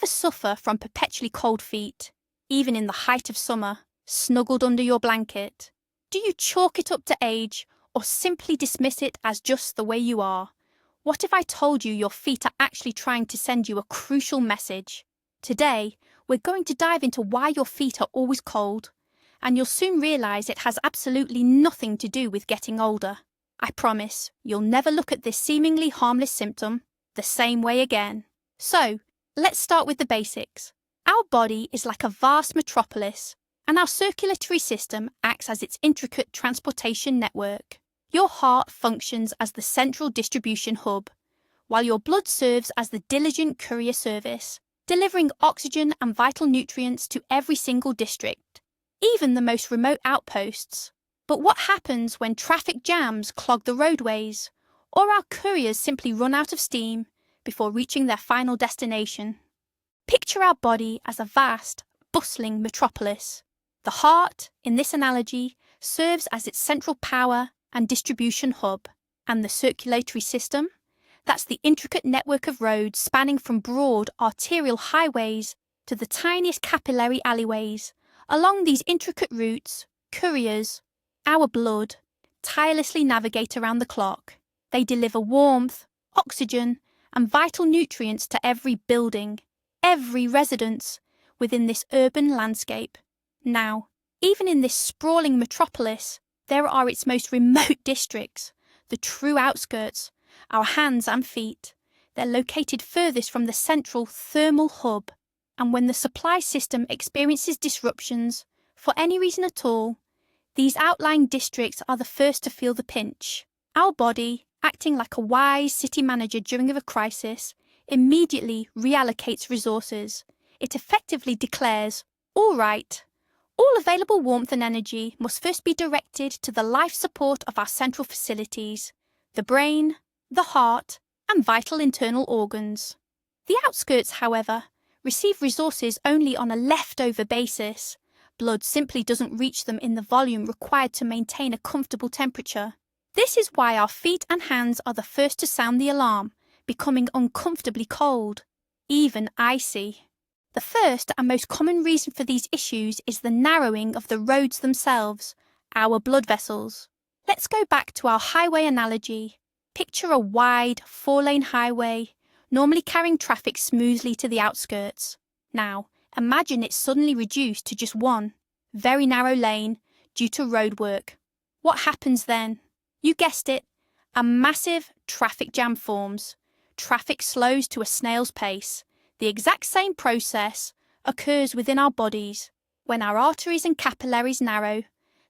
ever suffer from perpetually cold feet, even in the height of summer, snuggled under your blanket? Do you chalk it up to age or simply dismiss it as just the way you are? What if I told you your feet are actually trying to send you a crucial message? Today, we're going to dive into why your feet are always cold, and you'll soon realise it has absolutely nothing to do with getting older. I promise you'll never look at this seemingly harmless symptom the same way again. So, let's start with the basics. Our body is like a vast metropolis, and our circulatory system acts as its intricate transportation network. Your heart functions as the central distribution hub, while your blood serves as the diligent courier service, delivering oxygen and vital nutrients to every single district, even the most remote outposts. But what happens when traffic jams clog the roadways, or our couriers simply run out of steam before reaching their final destination? Picture our body as a vast, bustling metropolis. The heart, in this analogy, serves as its central power and distribution hub, and the circulatory system? That's the intricate network of roads spanning from broad arterial highways to the tiniest capillary alleyways. Along these intricate routes, couriers, our blood, tirelessly navigate around the clock. They deliver warmth, oxygen, and vital nutrients to every building, every residence within this urban landscape. Now, even in this sprawling metropolis, there are its most remote districts, the true outskirts, our hands and feet. They're located furthest from the central thermal hub, and when the supply system experiences disruptions, for any reason at all, these outlying districts are the first to feel the pinch. Our body, acting like a wise city manager during a crisis, immediately reallocates resources. It effectively declares, "All right, all available warmth and energy must first be directed to the life support of our central facilities, the brain, the heart, and vital internal organs." The outskirts, however, receive resources only on a leftover basis. Blood simply doesn't reach them in the volume required to maintain a comfortable temperature. This is why our feet and hands are the first to sound the alarm, becoming uncomfortably cold, even icy. The first and most common reason for these issues is the narrowing of the roads themselves, our blood vessels. Let's go back to our highway analogy. Picture a wide, four-lane highway, normally carrying traffic smoothly to the outskirts. Now, imagine it's suddenly reduced to just one, very narrow lane due to roadwork. What happens then? You guessed it, a massive traffic jam forms. Traffic slows to a snail's pace. The exact same process occurs within our bodies. When our arteries and capillaries narrow,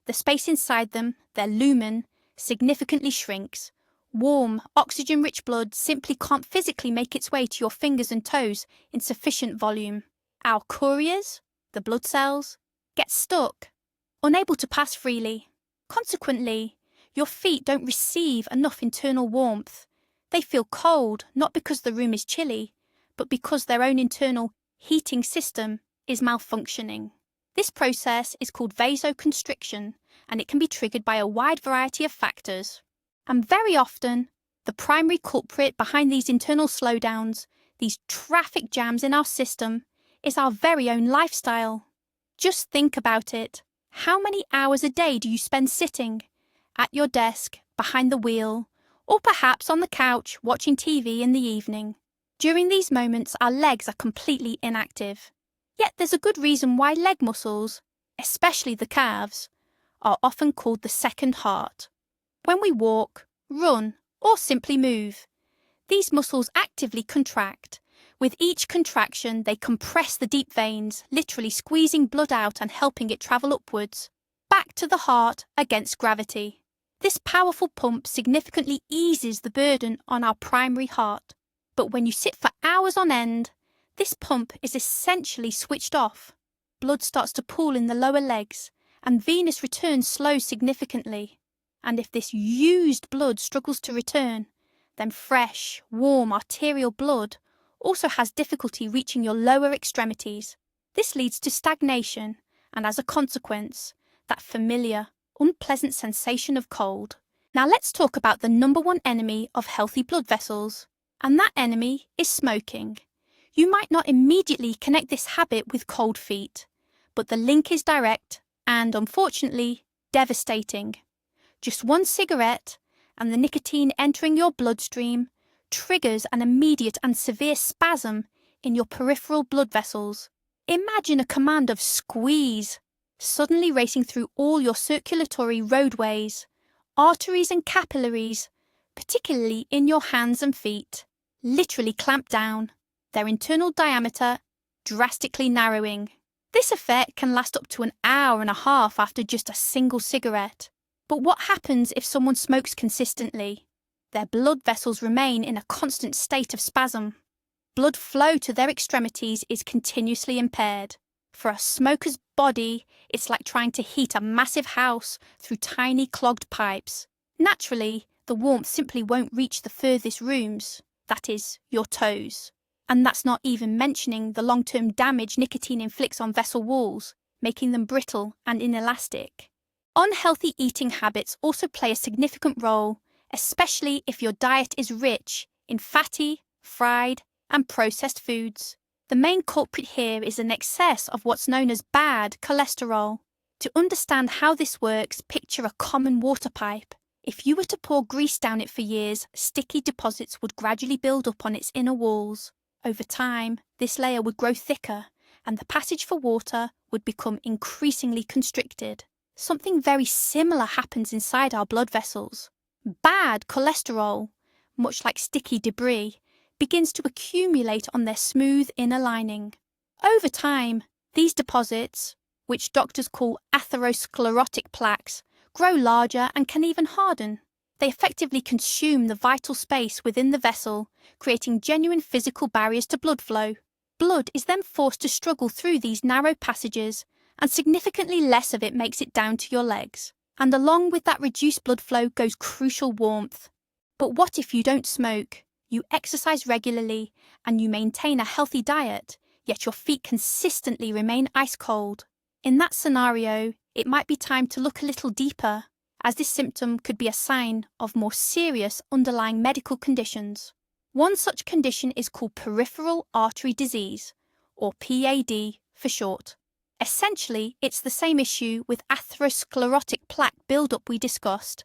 the space inside them, their lumen, significantly shrinks. Warm, oxygen-rich blood simply can't physically make its way to your fingers and toes in sufficient volume. Our couriers, the blood cells, get stuck, unable to pass freely. Consequently, your feet don't receive enough internal warmth. They feel cold, not because the room is chilly, but because their own internal heating system is malfunctioning. This process is called vasoconstriction, and it can be triggered by a wide variety of factors. And very often, the primary culprit behind these internal slowdowns, these traffic jams in our system, is our very own lifestyle. Just think about it. How many hours a day do you spend sitting? At your desk, behind the wheel, or perhaps on the couch watching TV in the evening? During these moments, our legs are completely inactive. Yet there's a good reason why leg muscles, especially the calves, are often called the second heart. When we walk, run, or simply move, these muscles actively contract. With each contraction, they compress the deep veins, literally squeezing blood out and helping it travel upwards, back to the heart against gravity. This powerful pump significantly eases the burden on our primary heart. But when you sit for hours on end, this pump is essentially switched off. Blood starts to pool in the lower legs, and venous return slows significantly. And if this used blood struggles to return, then fresh, warm arterial blood also has difficulty reaching your lower extremities. This leads to stagnation, and as a consequence, that familiar, unpleasant sensation of cold. Now let's talk about the number one enemy of healthy blood vessels, and that enemy is smoking. You might not immediately connect this habit with cold feet, but the link is direct and, unfortunately, devastating. Just one cigarette, and the nicotine entering your bloodstream triggers an immediate and severe spasm in your peripheral blood vessels. Imagine a command of squeeze suddenly racing through all your circulatory roadways, arteries and capillaries, particularly in your hands and feet, literally clamp down, their internal diameter drastically narrowing. This effect can last up to an hour and a half after just a single cigarette. But what happens if someone smokes consistently? Their blood vessels remain in a constant state of spasm. Blood flow to their extremities is continuously impaired. For a smoker's body, it's like trying to heat a massive house through tiny clogged pipes. Naturally, the warmth simply won't reach the furthest rooms, that is, your toes. And that's not even mentioning the long-term damage nicotine inflicts on vessel walls, making them brittle and inelastic. Unhealthy eating habits also play a significant role, especially if your diet is rich in fatty, fried, and processed foods. The main culprit here is an excess of what's known as bad cholesterol. To understand how this works, picture a common water pipe. If you were to pour grease down it for years, sticky deposits would gradually build up on its inner walls. Over time, this layer would grow thicker, and the passage for water would become increasingly constricted. Something very similar happens inside our blood vessels. Bad cholesterol, much like sticky debris, begins to accumulate on their smooth inner lining. Over time, these deposits, which doctors call atherosclerotic plaques, grow larger and can even harden. They effectively consume the vital space within the vessel, creating genuine physical barriers to blood flow. Blood is then forced to struggle through these narrow passages, and significantly less of it makes it down to your legs. And along with that reduced blood flow goes crucial warmth. But what if you don't smoke, you exercise regularly, and you maintain a healthy diet, yet your feet consistently remain ice cold? In that scenario, it might be time to look a little deeper, as this symptom could be a sign of more serious underlying medical conditions. One such condition is called Peripheral Artery Disease, or PAD for short. Essentially, it's the same issue with atherosclerotic plaque buildup we discussed,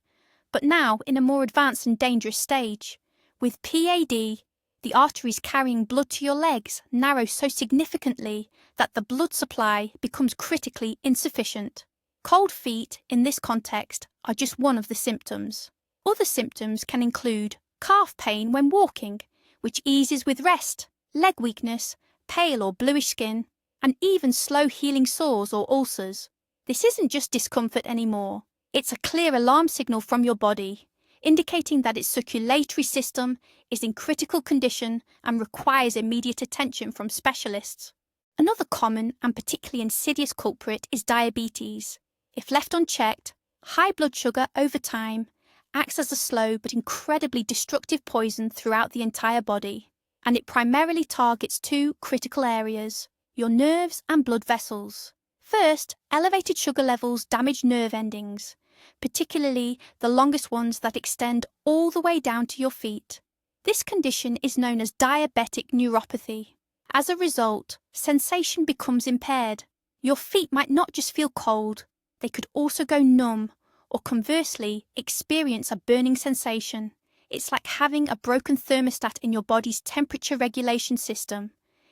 but now in a more advanced and dangerous stage. With PAD, the arteries carrying blood to your legs narrow so significantly that the blood supply becomes critically insufficient. Cold feet, in this context, are just one of the symptoms. Other symptoms can include calf pain when walking, which eases with rest, leg weakness, pale or bluish skin, and even slow-healing sores or ulcers. This isn't just discomfort anymore. It's a clear alarm signal from your body, indicating that its circulatory system is in critical condition and requires immediate attention from specialists. Another common and particularly insidious culprit is diabetes. If left unchecked, high blood sugar over time acts as a slow but incredibly destructive poison throughout the entire body, and it primarily targets two critical areas: your nerves and blood vessels. First, elevated sugar levels damage nerve endings, particularly the longest ones that extend all the way down to your feet. This condition is known as diabetic neuropathy. As a result, sensation becomes impaired. Your feet might not just feel cold, they could also go numb, or conversely, experience a burning sensation. It's like having a broken thermostat in your body's temperature regulation system.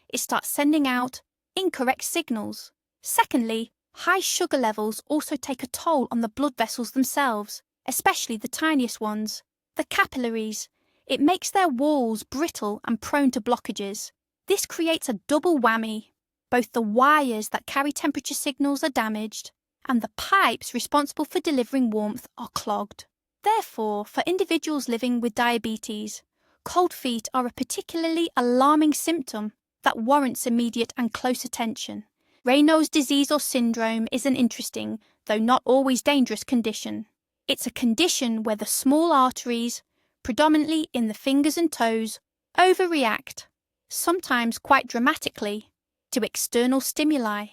It starts sending out incorrect signals. Secondly, high sugar levels also take a toll on the blood vessels themselves, especially the tiniest ones, the capillaries. It makes their walls brittle and prone to blockages. This creates a double whammy. Both the wires that carry temperature signals are damaged, and the pipes responsible for delivering warmth are clogged. Therefore, for individuals living with diabetes, cold feet are a particularly alarming symptom that warrants immediate and close attention. Raynauds disease or syndrome is an interesting, though not always dangerous condition. It's a condition where the small arteries, predominantly in the fingers and toes, overreact, sometimes quite dramatically, to external stimuli.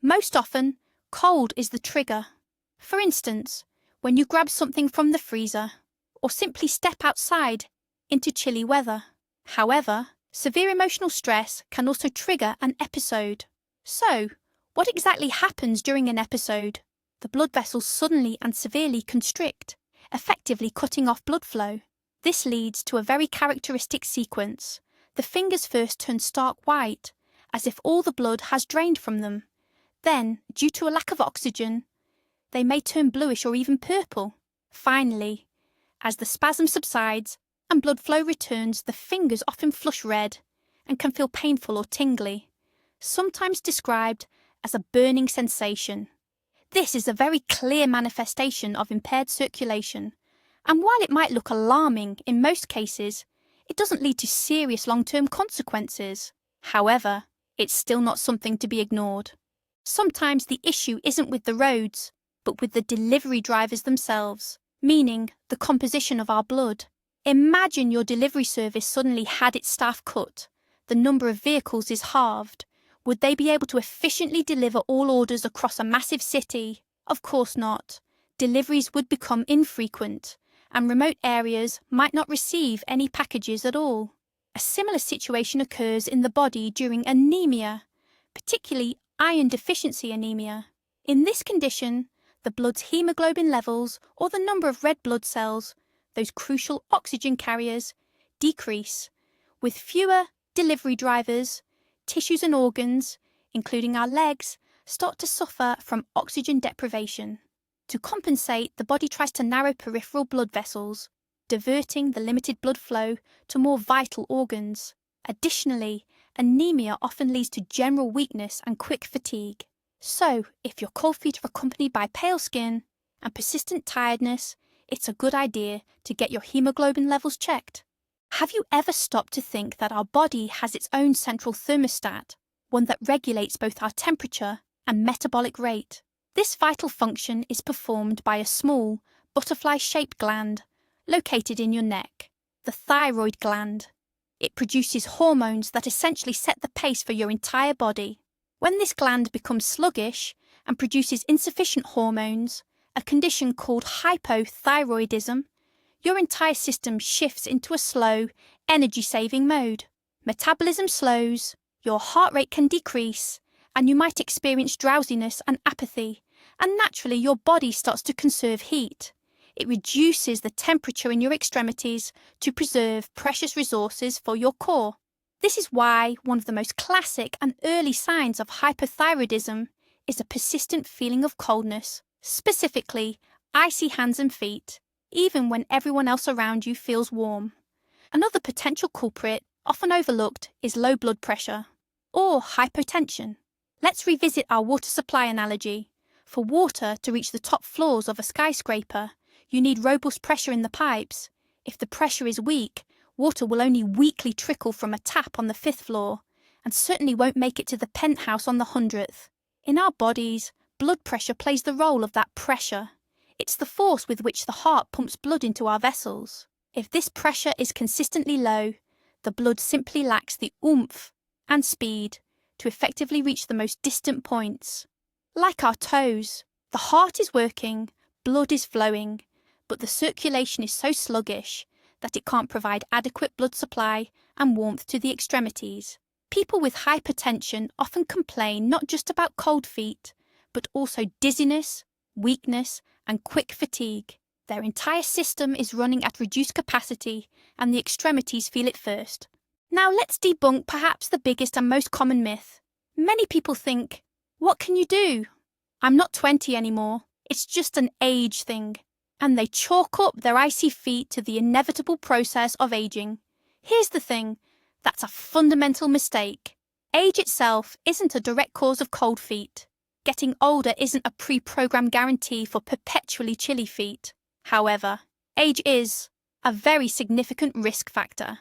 Most often, cold is the trigger. For instance, when you grab something from the freezer, or simply step outside into chilly weather. However, Severe emotional stress can also trigger an episode. So, what exactly happens during an episode? The blood vessels suddenly and severely constrict, effectively cutting off blood flow. This leads to a very characteristic sequence. The fingers first turn stark white, as if all the blood has drained from them. Then, due to a lack of oxygen, they may turn bluish or even purple. Finally, as the spasm subsides and blood flow returns, the fingers often flush red and can feel painful or tingly, sometimes described as a burning sensation. This is a very clear manifestation of impaired circulation, and while it might look alarming in most cases, it doesn't lead to serious long-term consequences. However, it's still not something to be ignored. Sometimes the issue isn't with the roads, but with the delivery drivers themselves, meaning the composition of our blood. Imagine your delivery service suddenly had its staff cut. The number of vehicles is halved. Would they be able to efficiently deliver all orders across a massive city? Of course not. Deliveries would become infrequent, and remote areas might not receive any packages at all. A similar situation occurs in the body during anemia, particularly iron deficiency anemia. In this condition, the blood's hemoglobin levels, or the number of red blood cells, those crucial oxygen carriers, decrease. With fewer delivery drivers, tissues and organs, including our legs, start to suffer from oxygen deprivation. To compensate, the body tries to narrow peripheral blood vessels, diverting the limited blood flow to more vital organs. Additionally, anemia often leads to general weakness and quick fatigue. So, if your cold feet are accompanied by pale skin and persistent tiredness, it's a good idea to get your hemoglobin levels checked. Have you ever stopped to think that our body has its own central thermostat, one that regulates both our temperature and metabolic rate? This vital function is performed by a small, butterfly-shaped gland located in your neck, the thyroid gland. It produces hormones that essentially set the pace for your entire body. When this gland becomes sluggish and produces insufficient hormones, a condition called hypothyroidism, your entire system shifts into a slow, energy-saving mode. Metabolism slows, your heart rate can decrease, and you might experience drowsiness and apathy, and naturally your body starts to conserve heat. It reduces the temperature in your extremities to preserve precious resources for your core. This is why one of the most classic and early signs of hypothyroidism is a persistent feeling of coldness, specifically icy hands and feet, even when everyone else around you feels warm. Another potential culprit, often overlooked, is low blood pressure, or hypotension. Let's revisit our water supply analogy. For water to reach the top floors of a skyscraper, you need robust pressure in the pipes. If the pressure is weak, water will only weakly trickle from a tap on the 5th floor, and certainly won't make it to the penthouse on the 100th. In our bodies, blood pressure plays the role of that pressure. It's the force with which the heart pumps blood into our vessels. If this pressure is consistently low, the blood simply lacks the oomph and speed to effectively reach the most distant points. Like our toes, the heart is working, blood is flowing, but the circulation is so sluggish that it can't provide adequate blood supply and warmth to the extremities. People with hypertension often complain not just about cold feet, but also dizziness, weakness, and quick fatigue. Their entire system is running at reduced capacity, and the extremities feel it first. Now let's debunk perhaps the biggest and most common myth. Many people think, what can you do? I'm not 20 anymore. It's just an age thing. And they chalk up their icy feet to the inevitable process of aging. Here's the thing, that's a fundamental mistake. Age itself isn't a direct cause of cold feet. Getting older isn't a pre-programmed guarantee for perpetually chilly feet. However, age is a very significant risk factor.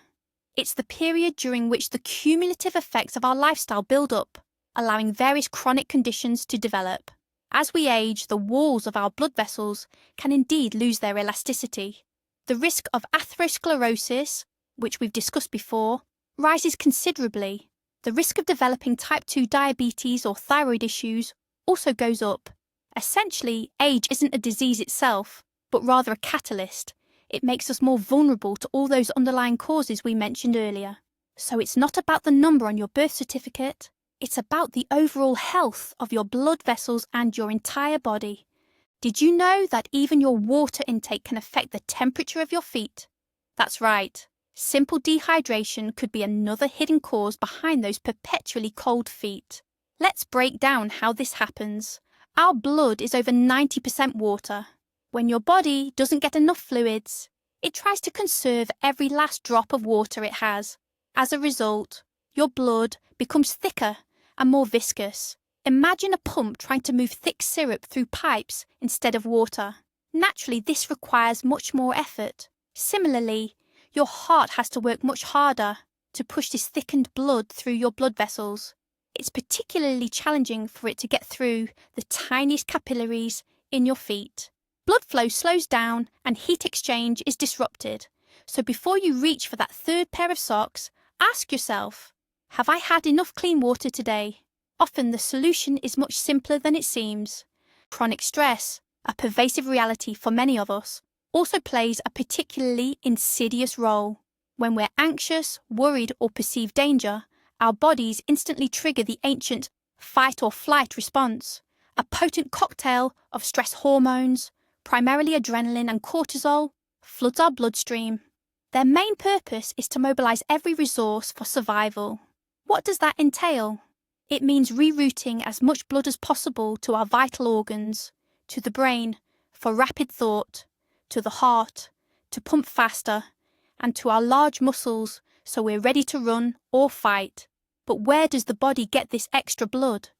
It's the period during which the cumulative effects of our lifestyle build up, allowing various chronic conditions to develop. As we age, the walls of our blood vessels can indeed lose their elasticity. The risk of atherosclerosis, which we've discussed before, rises considerably. The risk of developing type 2 diabetes or thyroid issues also goes up. Essentially, age isn't a disease itself, but rather a catalyst. It makes us more vulnerable to all those underlying causes we mentioned earlier. So it's not about the number on your birth certificate, it's about the overall health of your blood vessels and your entire body. Did you know that even your water intake can affect the temperature of your feet? That's right. Simple dehydration could be another hidden cause behind those perpetually cold feet. Let's break down how this happens. Our blood is over 90% water. When your body doesn't get enough fluids, it tries to conserve every last drop of water it has. As a result, your blood becomes thicker and more viscous. Imagine a pump trying to move thick syrup through pipes instead of water. Naturally, this requires much more effort. Similarly, your heart has to work much harder to push this thickened blood through your blood vessels. It's particularly challenging for it to get through the tiniest capillaries in your feet. Blood flow slows down and heat exchange is disrupted. So before you reach for that third pair of socks, ask yourself, have I had enough clean water today? Often the solution is much simpler than it seems. Chronic stress, a pervasive reality for many of us, also plays a particularly insidious role. When we're anxious, worried, or perceive danger, our bodies instantly trigger the ancient fight or flight response, a potent cocktail of stress hormones, primarily adrenaline and cortisol, floods our bloodstream. Their main purpose is to mobilize every resource for survival. What does that entail? It means rerouting as much blood as possible to our vital organs, to the brain for rapid thought, to the heart to pump faster, and to our large muscles so we're ready to run or fight. But where does the body get this extra blood?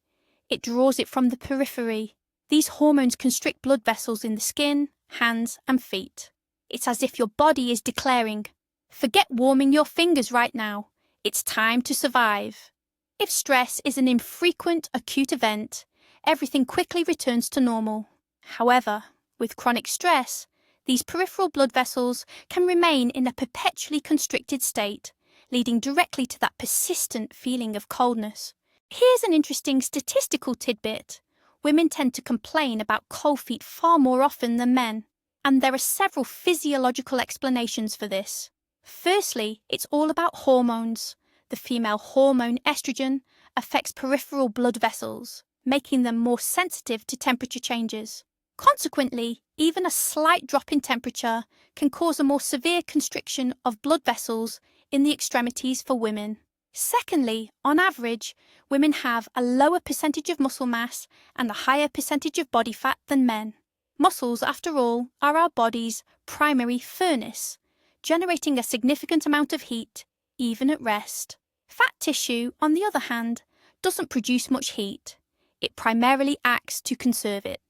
It draws it from the periphery. These hormones constrict blood vessels in the skin, hands, and feet. It's as if your body is declaring, forget warming your fingers right now. It's time to survive. If stress is an infrequent acute event, everything quickly returns to normal. However, with chronic stress, these peripheral blood vessels can remain in a perpetually constricted state, leading directly to that persistent feeling of coldness. Here's an interesting statistical tidbit. Women tend to complain about cold feet far more often than men, and there are several physiological explanations for this. Firstly, it's all about hormones. The female hormone estrogen affects peripheral blood vessels, making them more sensitive to temperature changes. Consequently, even a slight drop in temperature can cause a more severe constriction of blood vessels in the extremities for women. Secondly, on average, women have a lower percentage of muscle mass and a higher percentage of body fat than men. Muscles, after all, are our body's primary furnace, generating a significant amount of heat, even at rest. Fat tissue, on the other hand, doesn't produce much heat. It primarily acts to conserve it.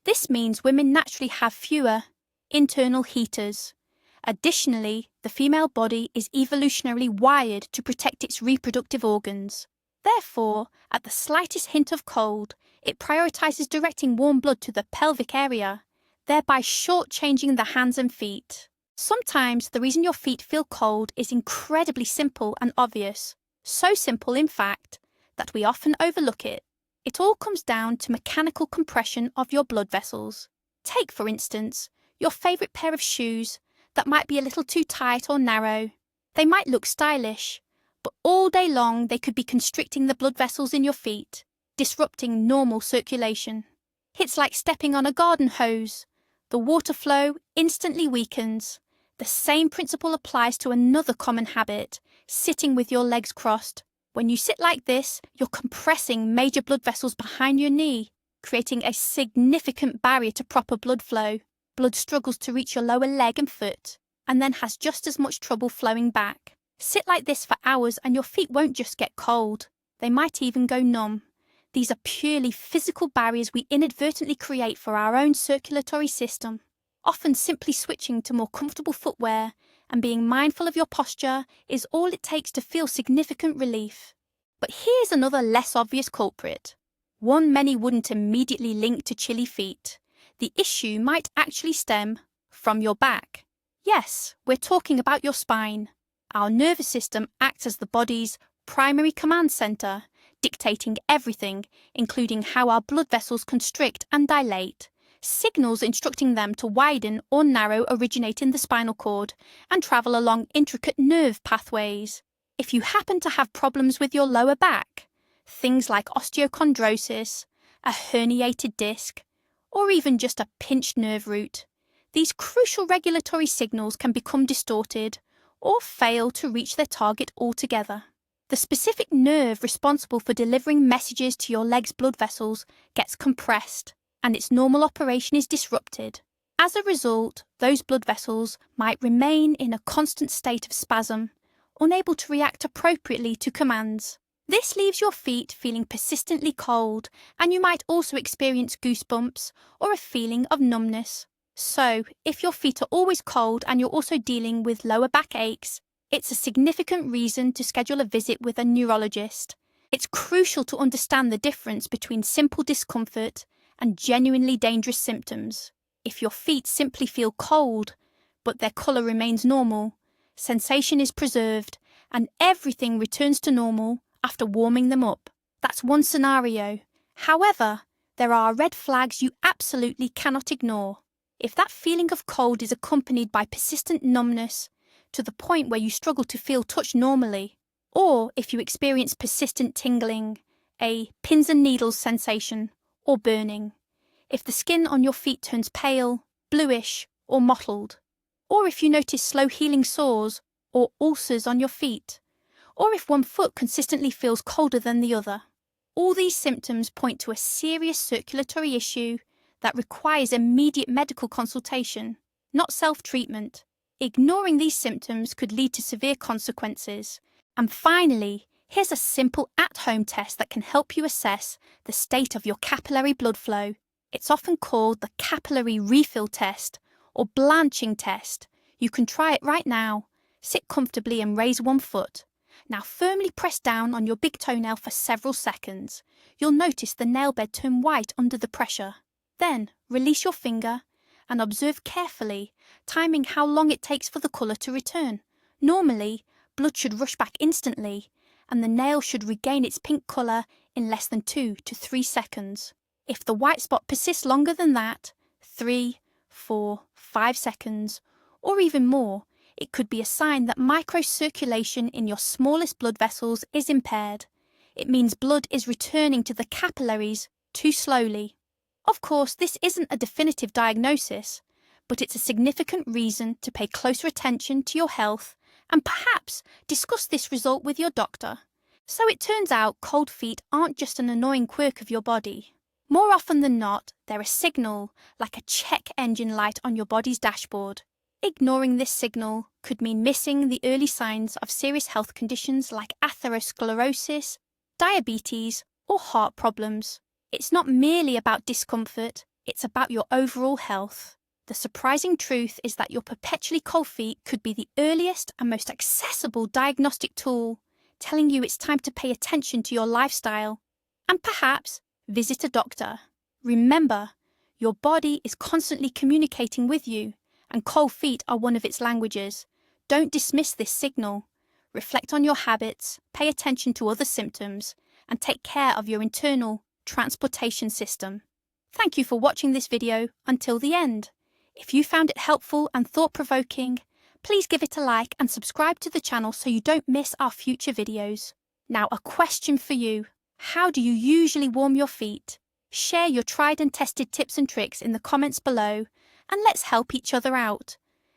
This means women naturally have fewer internal heaters. Additionally, the female body is evolutionarily wired to protect its reproductive organs. Therefore, at the slightest hint of cold, it prioritizes directing warm blood to the pelvic area, thereby shortchanging the hands and feet. Sometimes the reason your feet feel cold is incredibly simple and obvious. So simple, in fact, that we often overlook it. It all comes down to mechanical compression of your blood vessels. Take, for instance, your favourite pair of shoes that might be a little too tight or narrow. They might look stylish, but all day long they could be constricting the blood vessels in your feet, disrupting normal circulation. It's like stepping on a garden hose. The water flow instantly weakens. The same principle applies to another common habit, sitting with your legs crossed. When you sit like this, you're compressing major blood vessels behind your knee, creating a significant barrier to proper blood flow. Blood struggles to reach your lower leg and foot, and then has just as much trouble flowing back. Sit like this for hours and your feet won't just get cold. They might even go numb. These are purely physical barriers we inadvertently create for our own circulatory system. Often simply switching to more comfortable footwear and being mindful of your posture is all it takes to feel significant relief. But here's another less obvious culprit, one many wouldn't immediately link to chilly feet. The issue might actually stem from your back. Yes, we're talking about your spine. Our nervous system acts as the body's primary command center, dictating everything, including how our blood vessels constrict and dilate. Signals instructing them to widen or narrow originate in the spinal cord and travel along intricate nerve pathways. If you happen to have problems with your lower back, things like osteochondrosis, a herniated disc, or even just a pinched nerve root, these crucial regulatory signals can become distorted or fail to reach their target altogether. The specific nerve responsible for delivering messages to your leg's blood vessels gets compressed, and its normal operation is disrupted. As a result, those blood vessels might remain in a constant state of spasm, unable to react appropriately to commands. This leaves your feet feeling persistently cold, and you might also experience goosebumps or a feeling of numbness. So, if your feet are always cold and you're also dealing with lower back aches, it's a significant reason to schedule a visit with a neurologist. It's crucial to understand the difference between simple discomfort and genuinely dangerous symptoms. If your feet simply feel cold, but their colour remains normal, sensation is preserved, and everything returns to normal after warming them up, that's one scenario. However, there are red flags you absolutely cannot ignore. If that feeling of cold is accompanied by persistent numbness, to the point where you struggle to feel touch normally, or if you experience persistent tingling, a pins and needles sensation, or burning, if the skin on your feet turns pale, bluish, or mottled, or if you notice slow healing sores or ulcers on your feet, or if one foot consistently feels colder than the other. All these symptoms point to a serious circulatory issue that requires immediate medical consultation, not self-treatment. Ignoring these symptoms could lead to severe consequences. And finally, here's a simple at-home test that can help you assess the state of your capillary blood flow. It's often called the capillary refill test or blanching test. You can try it right now. Sit comfortably and raise one foot. Now firmly press down on your big toenail for several seconds. You'll notice the nail bed turn white under the pressure. Then release your finger and observe carefully, timing how long it takes for the colour to return. Normally, blood should rush back instantly, and the nail should regain its pink colour in less than 2 to 3 seconds. If the white spot persists longer than that, 3, 4, 5 seconds, or even more, it could be a sign that microcirculation in your smallest blood vessels is impaired. It means blood is returning to the capillaries too slowly. Of course, this isn't a definitive diagnosis, but it's a significant reason to pay closer attention to your health and perhaps discuss this result with your doctor. So it turns out cold feet aren't just an annoying quirk of your body. More often than not, they're a signal, like a check engine light on your body's dashboard. Ignoring this signal could mean missing the early signs of serious health conditions like atherosclerosis, diabetes, or heart problems. It's not merely about discomfort, it's about your overall health. The surprising truth is that your perpetually cold feet could be the earliest and most accessible diagnostic tool, telling you it's time to pay attention to your lifestyle and perhaps visit a doctor. Remember, your body is constantly communicating with you, and cold feet are one of its languages. Don't dismiss this signal. Reflect on your habits, pay attention to other symptoms, and take care of your internal transportation system. Thank you for watching this video until the end. If you found it helpful and thought-provoking, please give it a like and subscribe to the channel so you don't miss our future videos. Now, a question for you. How do you usually warm your feet? Share your tried and tested tips and tricks in the comments below, and let's help each other out.